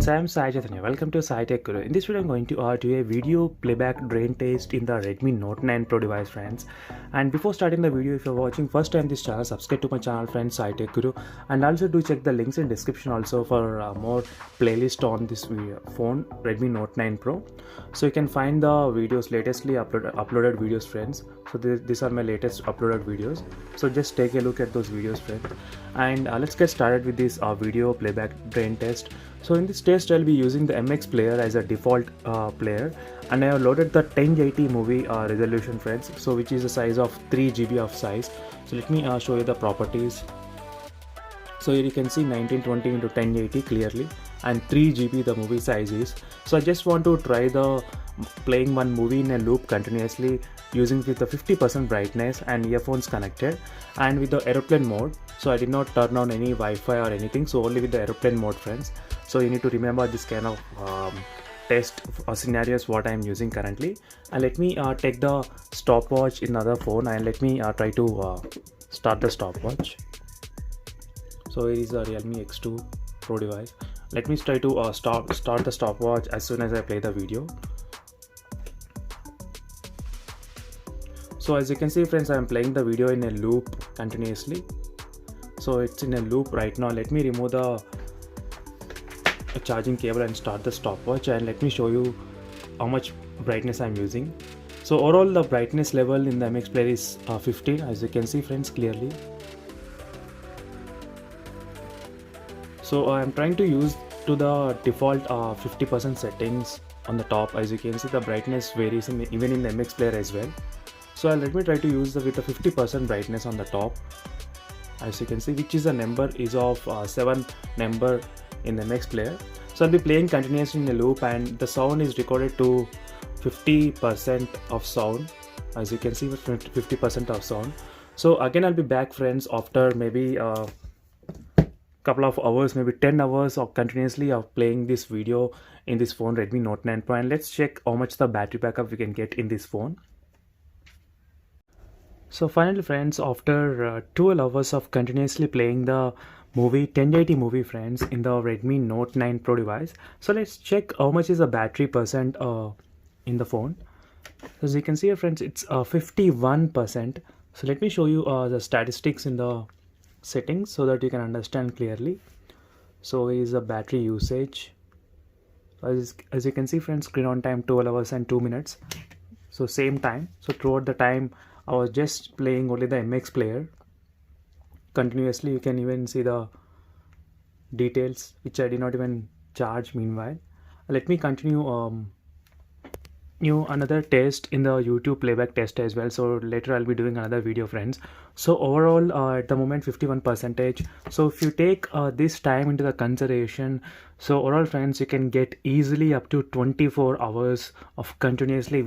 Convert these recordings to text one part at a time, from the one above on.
friends, I am Sai Chaitanya. Welcome to Sai Tech Guru. In this video, I'm going to do a video playback drain test in the Redmi Note 9 Pro device, friends. And before starting the video, if you're watching first time this channel, subscribe to my channel, friends, Sai Tech Guru. And also do check the links in description also for more playlist on this phone, Redmi Note 9 Pro. So you can find the videos latestly uploaded videos, friends. So these are my latest uploaded videos. So just take a look at those videos, friends. And let's get started with this video playback drain test. So in this test I'll be using the MX player as a default player, and I have loaded the 1080 movie resolution, friends, so which is a size of 3 GB of size. So let me show you the properties. So here you can see 1920 into 1080 clearly, and 3 GB the movie size is. So I just want to try the playing one movie in a loop continuously using with the 50% brightness and earphones connected and with the aeroplane mode. So I did not turn on any Wi-Fi or anything, so only with the aeroplane mode, friends. So you need to remember this kind of test scenarios what I am using currently. And let me take the stopwatch in another phone and let me try to start the stopwatch. So here is a Realme X2 Pro device. Let me try to start the stopwatch as soon as I play the video. So as you can see, friends, I am playing the video in a loop continuously. So it's in a loop right now. Let me remove the charging cable and start the stopwatch, and let me show you how much brightness I'm using. So overall the brightness level in the MX player is 15, as you can see, friends, clearly. So I'm trying to use to the default 50% settings on the top. As you can see, the brightness varies even in the MX player as well. So let me try to use with the 50% brightness on the top, as you can see, which is a number is of 7 number in the MX player. So I'll be playing continuously in a loop, and the sound is recorded to 50% of sound, as you can see, 50% of sound. So again I'll be back, friends, after maybe couple of hours, maybe 10 hours of continuously of playing this video in this phone, Redmi Note 9 Pro, and let's check how much the battery backup we can get in this phone. So finally, friends, after 12 hours of continuously playing the movie 1080 movie, friends, in the Redmi Note 9 Pro device, so let's check how much is the battery percent in the phone. As you can see, friends, it's 51%. So let me show you the statistics in the settings so that you can understand clearly. So is the battery usage, as you can see, friends, screen on time 12 hours and 2 minutes. So same time. So throughout the time I was just playing only the MX player continuously. You can even see the details which I did not even charge meanwhile. Let me continue another test in the YouTube playback test as well. So later I'll be doing another video, friends. So overall at the moment 51%. So if you take this time into the consideration, so overall, friends, you can get easily up to 24 hours of continuously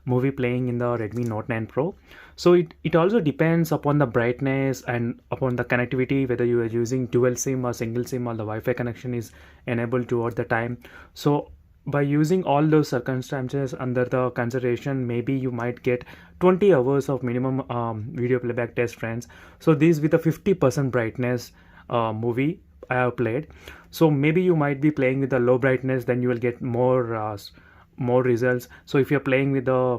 movie playing in the Redmi Note 9 Pro. So it also depends upon the brightness and upon the connectivity, whether you are using dual SIM or single SIM, or the Wi-Fi connection is enabled throughout the time. So by using all those circumstances under the consideration, maybe you might get 20 hours of minimum video playback test, friends. So this with a 50% brightness movie I have played. So maybe you might be playing with the low brightness, then you will get more results. So if you're playing with the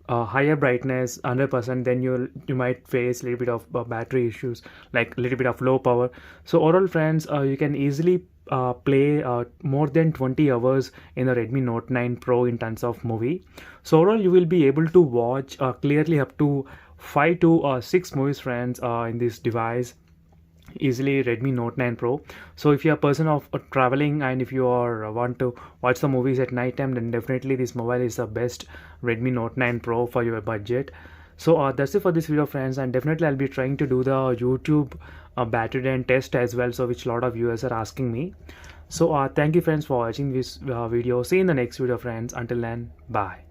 higher brightness 100%, then you might face a little bit of battery issues, like a little bit of low power. So overall, friends, you can easily play more than 20 hours in the Redmi Note 9 Pro in terms of movie. So overall you will be able to watch clearly up to 5 to 6 movies, friends, in this device easily, Redmi Note 9 Pro. So if you're a person of traveling, and if you are want to watch the movies at night time, then definitely this mobile is the best Redmi Note 9 Pro for your budget. So that's it for this video, friends, and definitely I'll be trying to do the YouTube battery drain test as well, so which a lot of viewers are asking me. So thank you, friends, for watching this video. See you in the next video, friends. Until then, bye.